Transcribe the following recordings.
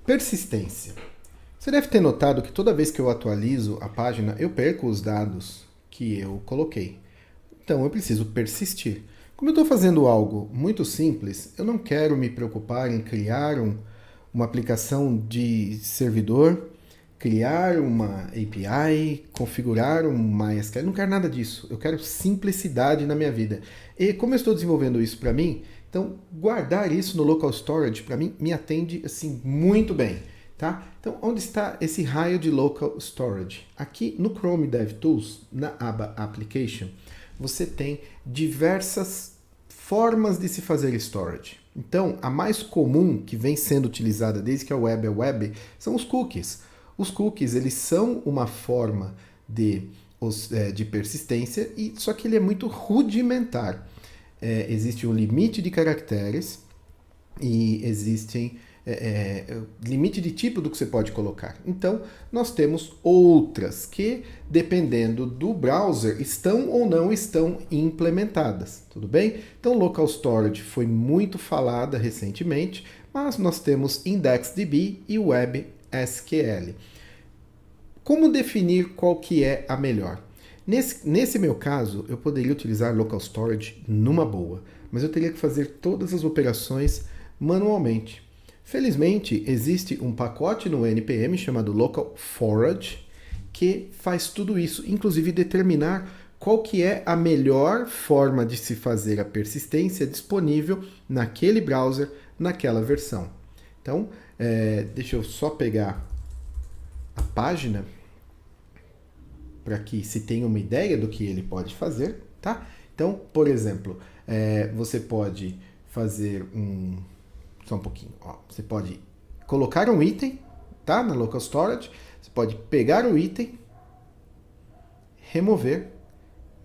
Persistência. Você deve ter notado que toda vez que eu atualizo a página, eu perco os dados que eu coloquei. Então eu preciso persistir. Como eu estou fazendo algo muito simples, eu não quero me preocupar em criar uma aplicação de servidor, criar uma API, configurar um MySQL. Eu não quero nada disso. Eu quero simplicidade na minha vida. E como eu estou desenvolvendo isso para mim, então guardar isso no local storage para mim me atende assim muito bem. Tá? Então, onde está esse raio de local storage? Aqui no Chrome DevTools, na aba Application, você tem diversas formas de se fazer storage. Então, a mais comum que vem sendo utilizada desde que a web é web são os cookies. Os cookies, eles são uma forma de persistência, só que ele é muito rudimentar. Existe um limite de caracteres e existem limite de tipo do que você pode colocar. Então, nós temos outras que, dependendo do browser, estão ou não estão implementadas, tudo bem? Então, Local Storage foi muito falada recentemente, mas nós temos IndexedDB e WebSQL. Como definir qual que é a melhor? Nesse meu caso, eu poderia utilizar Local Storage numa boa, mas eu teria que fazer todas as operações manualmente. Felizmente, existe um pacote no NPM chamado Local Forage que faz tudo isso, inclusive determinar qual que é a melhor forma de se fazer a persistência disponível naquele browser, naquela versão. Então, deixa eu só pegar a página para que se tenha uma ideia do que ele pode fazer, tá? Então, por exemplo, você pode fazer só um pouquinho. Ó. Você pode colocar um item, tá? Na local storage. Você pode pegar o item, remover,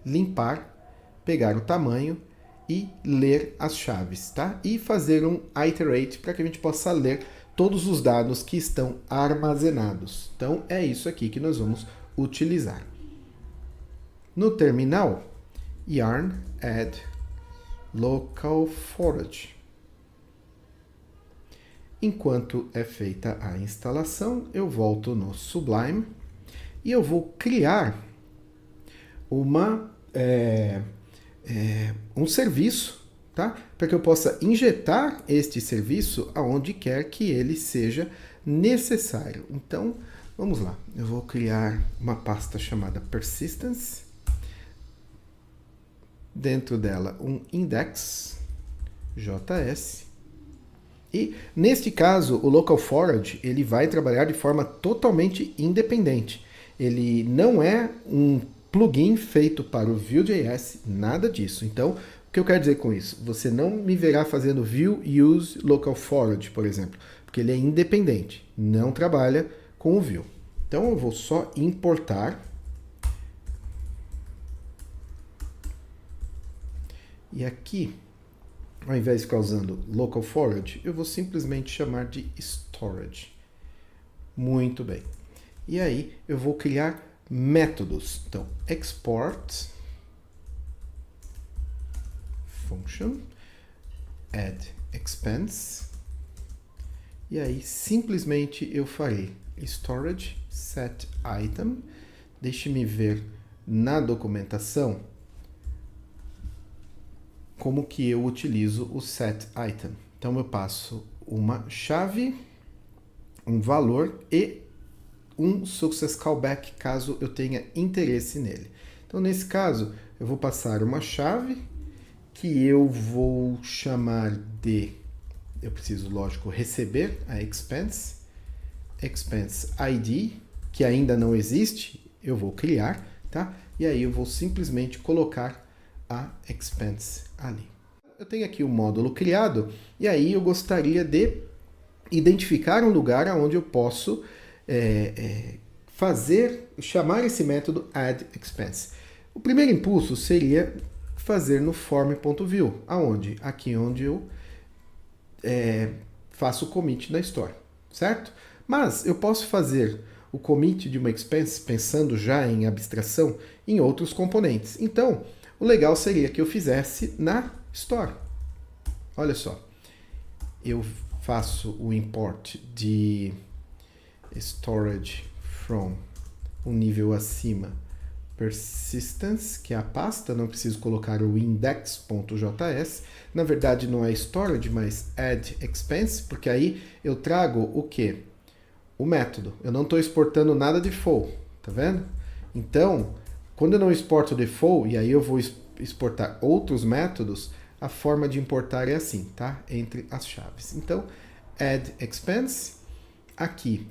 limpar, pegar o tamanho e ler as chaves, tá? E fazer um iterate para que a gente possa ler todos os dados que estão armazenados. Então é isso aqui que nós vamos utilizar. No terminal, yarn add local forage. Enquanto é feita a instalação, eu volto no Sublime e eu vou criar um serviço, tá? Para que eu possa injetar este serviço aonde quer que ele seja necessário. Então, vamos lá. Eu vou criar uma pasta chamada Persistence. Dentro dela, um index.js. E, neste caso, o Local Forage ele vai trabalhar de forma totalmente independente. Ele não é um plugin feito para o Vue.js, nada disso. Então, o que eu quero dizer com isso? Você não me verá fazendo Vue use Local Forage, por exemplo, porque ele é independente, não trabalha com o Vue. Então, eu vou só importar. E aqui, ao invés de ficar usando local forage, eu vou simplesmente chamar de storage. Muito bem. E aí eu vou criar métodos. Então, export function add expense. E aí simplesmente eu farei storage set item. Deixe-me ver na documentação como que eu utilizo o set item. Então eu passo uma chave, um valor e um success callback caso eu tenha interesse nele. Então nesse caso eu vou passar uma chave que eu vou chamar de, eu preciso lógico receber a expense ID, que ainda não existe, eu vou criar, tá? E aí eu vou simplesmente colocar a expense ali. Eu tenho aqui o módulo criado e aí eu gostaria de identificar um lugar onde eu posso chamar esse método addExpense. O primeiro impulso seria fazer no form.view, aonde? Aqui onde eu faço o commit na store, certo? Mas eu posso fazer o commit de uma expense pensando já em abstração em outros componentes. Então, o legal seria que eu fizesse na Store. Olha só. Eu faço o import de storage from um nível acima, persistence, que é a pasta, não preciso colocar o index.js. Na verdade não é storage, mas add expense, porque aí eu trago o quê? O método. Eu não estou exportando nada de default, tá vendo? Então, quando eu não exporto default, e aí eu vou exportar outros métodos, a forma de importar é assim, tá? Entre as chaves. Então, add expense, aqui,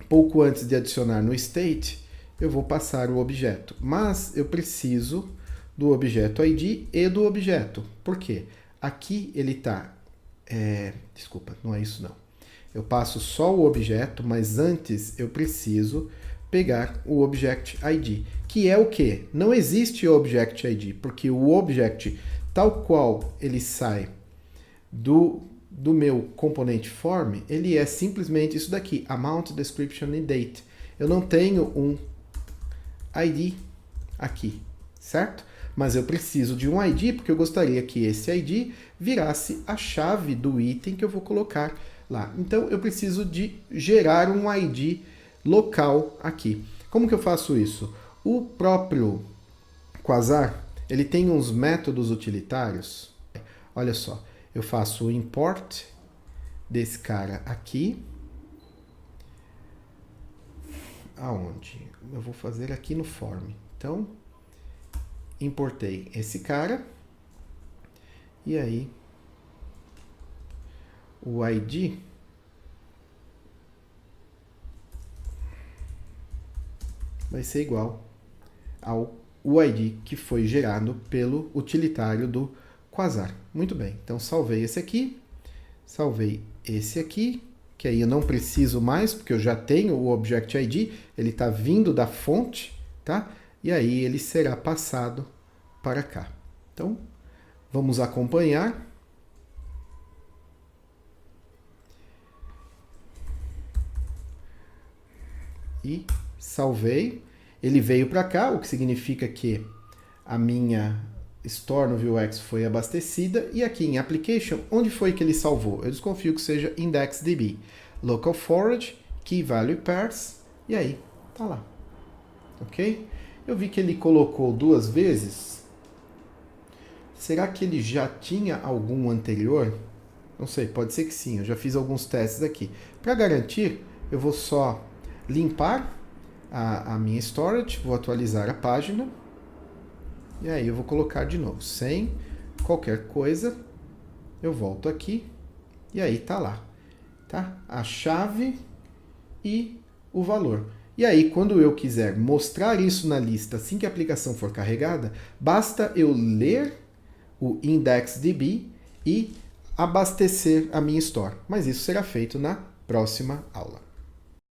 pouco antes de adicionar no state, eu vou passar o objeto. Mas eu preciso do objeto ID e do objeto. Por quê? Aqui ele está... desculpa, não é isso não. Eu passo só o objeto, mas antes eu preciso pegar o Object ID, que é o quê? Não existe Object ID, porque o Object, tal qual ele sai do meu componente form, ele é simplesmente isso daqui, amount, description e date. Eu não tenho um ID aqui, certo? Mas eu preciso de um ID, porque eu gostaria que esse ID virasse a chave do item que eu vou colocar lá. Então, eu preciso de gerar um ID local aqui. Como que eu faço isso? O próprio Quasar, ele tem uns métodos utilitários. Olha só, eu faço o import desse cara aqui. Aonde? Eu vou fazer aqui no form. Então, importei esse cara. E aí, o ID vai ser igual ao ID que foi gerado pelo utilitário do Quasar. Muito bem, então salvei esse aqui, salvei esse aqui, que aí eu não preciso mais, porque eu já tenho o Object ID, ele está vindo da fonte, tá? E aí ele será passado para cá. Então, vamos acompanhar. E salvei. Ele veio para cá, o que significa que a minha store no Vuex foi abastecida. E aqui em Application, onde foi que ele salvou? Eu desconfio que seja IndexedDB. Local Forage, Key Value Pairs, e aí, tá lá. Ok? Eu vi que ele colocou 2 vezes. Será que ele já tinha algum anterior? Não sei, pode ser que sim. Eu já fiz alguns testes aqui. Para garantir, eu vou só limpar a minha storage, vou atualizar a página. E aí eu vou colocar de novo, sem qualquer coisa. Eu volto aqui e aí tá lá, tá? A chave e o valor. E aí, quando eu quiser mostrar isso na lista assim que a aplicação for carregada, basta eu ler o IndexedDB e abastecer a minha store. Mas isso será feito na próxima aula.